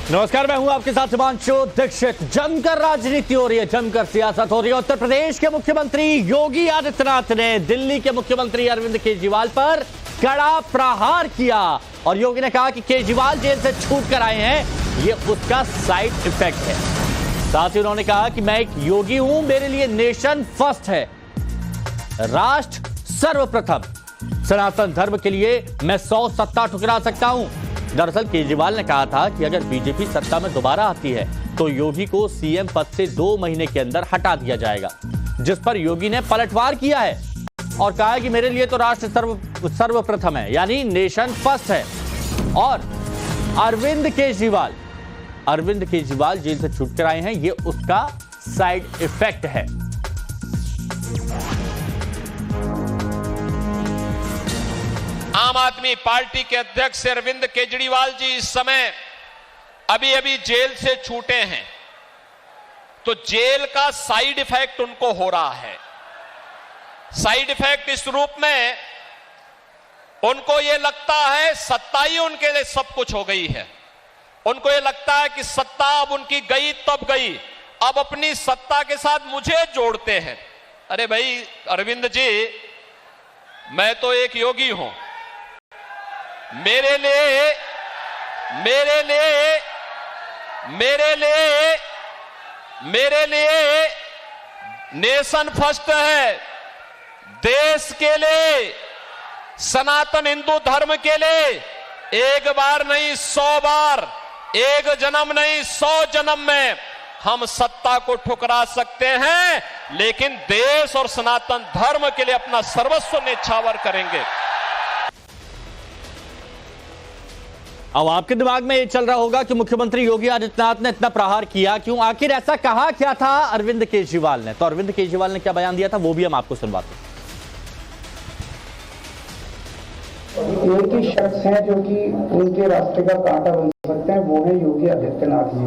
नमस्कार, मैं हूं आपके साथ हिमांशु दीक्षित। जमकर राजनीति हो रही है, जमकर सियासत हो रही है। उत्तर प्रदेश के मुख्यमंत्री योगी आदित्यनाथ ने दिल्ली के मुख्यमंत्री अरविंद केजरीवाल पर कड़ा प्रहार किया और योगी ने कहा कि केजरीवाल जेल से छूट कर आए हैं, ये उसका साइड इफेक्ट है। साथ ही उन्होंने कहा कि मैं एक योगी हूं, मेरे लिए नेशन फर्स्ट है, राष्ट्र सर्वप्रथम, सनातन धर्म के लिए मैं 100 सत्ता ठुकरा सकता हूं। दरअसल केजरीवाल ने कहा था कि अगर बीजेपी सत्ता में दोबारा आती है तो योगी को सीएम पद से 2 महीने के अंदर हटा दिया जाएगा, जिस पर योगी ने पलटवार किया है और कहा है कि मेरे लिए तो राष्ट्र सर्वप्रथम है, यानी नेशन फर्स्ट है। और अरविंद केजरीवाल जेल से छूट कर आए हैं, ये उसका साइड इफेक्ट है। आम आदमी पार्टी के अध्यक्ष अरविंद केजरीवाल जी इस समय अभी जेल से छूटे हैं, तो जेल का साइड इफेक्ट उनको हो रहा है। साइड इफेक्ट इस रूप में, उनको यह लगता है सत्ता ही उनके लिए सब कुछ हो गई है। उनको यह लगता है कि सत्ता अब उनकी गई तब गई, अब अपनी सत्ता के साथ मुझे जोड़ते हैं। अरे भाई अरविंद जी, मैं तो एक योगी हूं, मेरे लिए नेशन फर्स्ट है। देश के लिए, सनातन हिंदू धर्म के लिए एक बार नहीं 100 बार, एक जन्म नहीं 100 जन्म में हम सत्ता को ठुकरा सकते हैं, लेकिन देश और सनातन धर्म के लिए अपना सर्वस्व न्यौछावर करेंगे। अब आपके दिमाग में ये चल रहा होगा कि मुख्यमंत्री योगी आदित्यनाथ ने इतना प्रहार किया क्यों, आखिर ऐसा कहा क्या था अरविंद केजरीवाल ने। तो अरविंद केजरीवाल ने क्या बयान दिया था, वो भी हम आपको सुनवाते हैं। एक ही शख्स है जो कि उनके रास्ते का कांटा बन सकते हैं, वो है योगी आदित्यनाथ जी।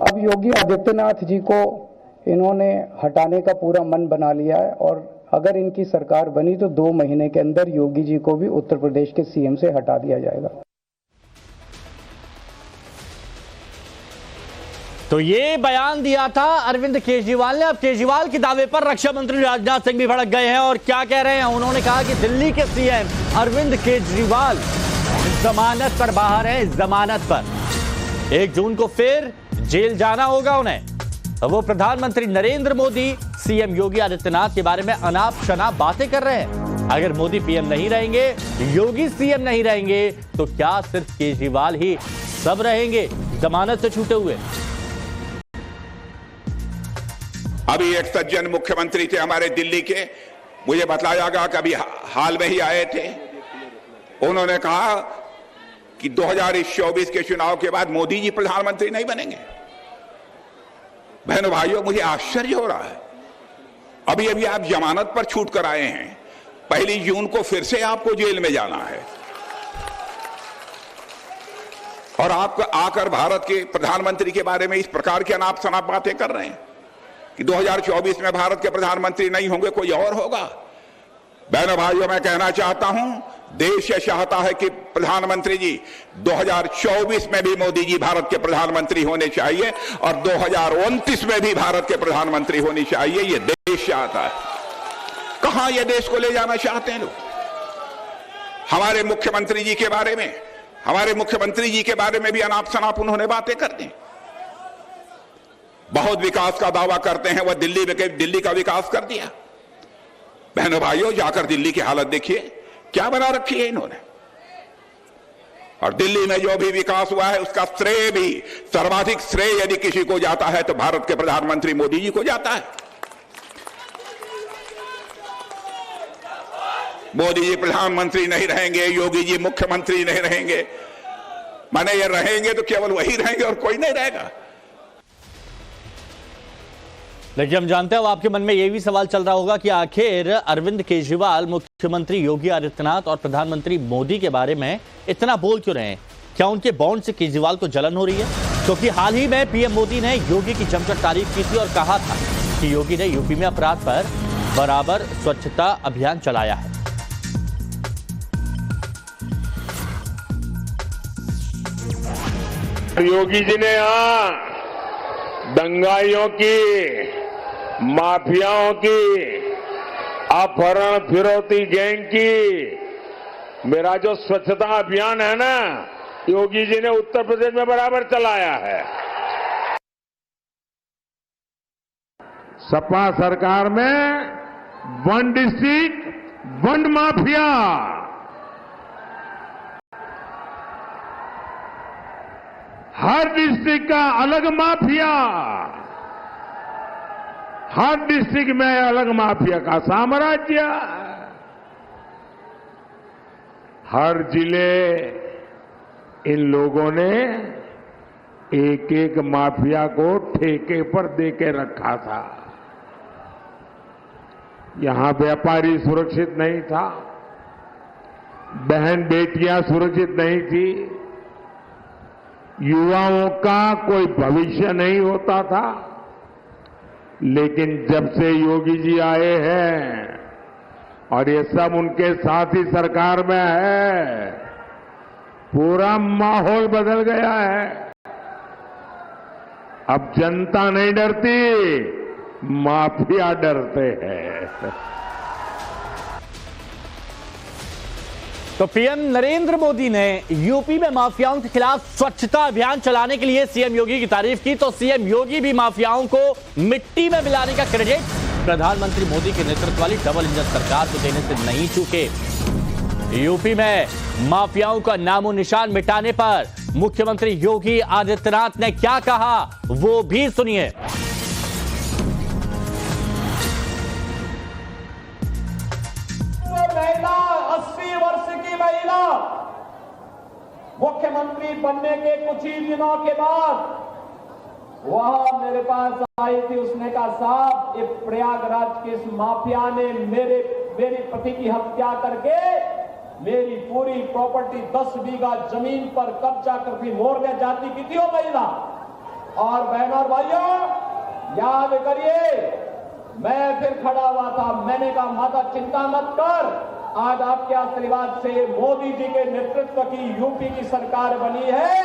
अब योगी आदित्यनाथ जी को इन्होंने हटाने का पूरा मन बना लिया है और अगर इनकी सरकार बनी तो 2 महीने के अंदर योगी जी को भी उत्तर प्रदेश के सीएम से हटा दिया जाएगा। तो ये बयान दिया था अरविंद केजरीवाल ने। अब केजरीवाल के दावे पर रक्षा मंत्री राजनाथ सिंह भी भड़क गए हैं और क्या कह रहे हैं। उन्होंने कहा कि दिल्ली के सीएम अरविंद केजरीवाल जमानत पर बाहर है, जमानत पर 1 जून को फिर जेल जाना होगा उन्हें। तो वो प्रधानमंत्री नरेंद्र मोदी सीएम योगी आदित्यनाथ के बारे में अनाप शनाप बातें कर रहे हैं। अगर मोदी पीएम नहीं रहेंगे, योगी सीएम नहीं रहेंगे, तो क्या सिर्फ केजरीवाल ही सब रहेंगे जमानत से छूटे हुए। अभी एक सज्जन मुख्यमंत्री थे हमारे दिल्ली के, मुझे बताया गया कि अभी हाल में ही आए थे। उन्होंने कहा कि 2024 के चुनाव के बाद मोदी जी प्रधानमंत्री नहीं बनेंगे। बहनों भाइयों, मुझे आश्चर्य हो रहा है, अभी आप जमानत पर छूट कर आए हैं, 1 जून को फिर से आपको जेल में जाना है और आप आकर भारत के प्रधानमंत्री के बारे में इस प्रकार की अनाप शनाप बातें कर रहे हैं कि 2024 में भारत के प्रधानमंत्री नहीं होंगे, कोई और होगा। बहनों भाइयों, मैं कहना चाहता हूं, देश ये चाहता है कि प्रधानमंत्री जी 2024 में भी मोदी जी भारत के प्रधानमंत्री होने चाहिए और 2029 में भी भारत के प्रधानमंत्री होने चाहिए। ये देश चाहता है। कहां ये देश को ले जाना चाहते हैं लोग। हमारे मुख्यमंत्री जी के बारे में भी अनाप शनाप उन्होंने बातें कर दी। बहुत विकास का दावा करते हैं, वह दिल्ली का विकास कर दिया। बहनों भाइयों, जाकर दिल्ली की हालत देखिए, क्या बना रखी है इन्होंने। और दिल्ली में जो भी विकास हुआ है उसका श्रेय भी, सर्वाधिक श्रेय यदि किसी को जाता है तो भारत के प्रधानमंत्री मोदी जी को जाता है। मोदी जी प्रधानमंत्री नहीं रहेंगे, योगी जी मुख्यमंत्री नहीं रहेंगे, माने ये रहेंगे तो केवल वही रहेंगे और कोई नहीं रहेगा। लेकिन हम जानते हैं, अब आपके मन में यह भी सवाल चल रहा होगा कि आखिर अरविंद केजरीवाल मुख्यमंत्री योगी आदित्यनाथ और प्रधानमंत्री मोदी के बारे में इतना बोल क्यों रहे हैं। क्या उनके बॉन्ड से केजरीवाल को जलन हो रही है? क्योंकि हाल ही में पीएम मोदी ने योगी की जमकर तारीफ की थी और कहा था कि योगी ने यूपी में अपराध पर बराबर स्वच्छता अभियान चलाया है। योगी जी ने यहाँ दंगाइयों की, माफियाओं की, अपहरण फिरौती गैंग की, मेरा जो स्वच्छता अभियान है ना, योगी जी ने उत्तर प्रदेश में बराबर चलाया है। सपा सरकार में वन डिस्ट्रिक्ट वन माफिया, हर डिस्ट्रिक्ट का अलग माफिया, हर डिस्ट्रिक्ट में अलग माफिया का साम्राज्य, हर जिले इन लोगों ने एक एक माफिया को ठेके पर देके रखा था। यहां व्यापारी सुरक्षित नहीं था, बहन बेटियां सुरक्षित नहीं थी, युवाओं का कोई भविष्य नहीं होता था। लेकिन जब से योगी जी आए हैं और ये सब उनके साथ ही सरकार में है, पूरा माहौल बदल गया है। अब जनता नहीं डरती, माफिया डरते हैं। तो पीएम नरेंद्र मोदी ने यूपी में माफियाओं के खिलाफ स्वच्छता अभियान चलाने के लिए सीएम योगी की तारीफ की, तो सीएम योगी भी माफियाओं को मिट्टी में मिलाने का क्रेडिट प्रधानमंत्री मोदी के नेतृत्व वाली डबल इंजन सरकार को देने से नहीं चूके। यूपी में माफियाओं का नामो निशान मिटाने पर मुख्यमंत्री योगी आदित्यनाथ ने क्या कहा, वो भी सुनिए। महिला 80 वर्ष की महिला मुख्यमंत्री बनने के कुछ ही दिनों के बाद वह मेरे पास आई थी। उसने कहा, साहब ये प्रयागराज के इस माफिया ने मेरी पति की हत्या करके मेरी पूरी प्रॉपर्टी 10 बीघा जमीन पर कब्जा करके मौर्य जाति की थी वो महिला। और बहनों और भाइयों याद करिए, मैं फिर खड़ा हुआ था, मैंने कहा माता चिंता मत कर, आज आपके आशीर्वाद से मोदी जी के नेतृत्व की यूपी की सरकार बनी है,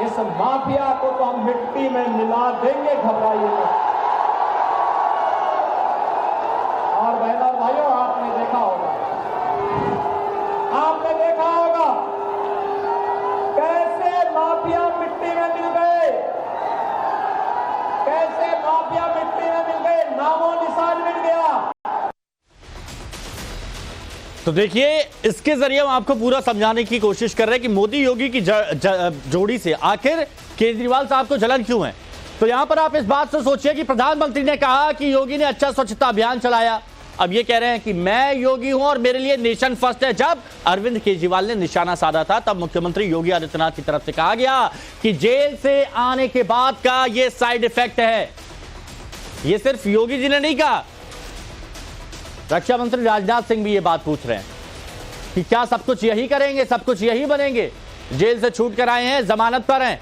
इस माफिया को तो हम मिट्टी में मिला देंगे, घबराइए मत। और बहनों और भाइयों आपने देखा होगा कैसे माफिया मिट्टी में मिल गए, कैसे माफिया मिट्टी में मिल गए, नामो निशान मिल गया। तो देखिए, इसके जरिए हम आपको पूरा समझाने की कोशिश कर रहे हैं कि मोदी योगी की जोड़ी से आखिर केजरीवाल साहब को जलन क्यों है। तो यहां पर आप इस बात से सोचिए कि प्रधानमंत्री ने कहा कि योगी ने अच्छा स्वच्छता अभियान चलाया, अब ये कह रहे हैं कि मैं योगी हूं और मेरे लिए नेशन फर्स्ट है। जब अरविंद केजरीवाल ने निशाना साधा था तब मुख्यमंत्री योगी आदित्यनाथ की तरफ से कहा गया कि जेल से आने के बाद का ये साइड इफेक्ट है। ये सिर्फ योगी जी ने नहीं कहा, रक्षा मंत्री राजनाथ सिंह भी ये बात पूछ रहे हैं कि क्या सब कुछ यही करेंगे, सब कुछ यही बनेंगे। जेल से छूट कर आए हैं, जमानत पर हैं,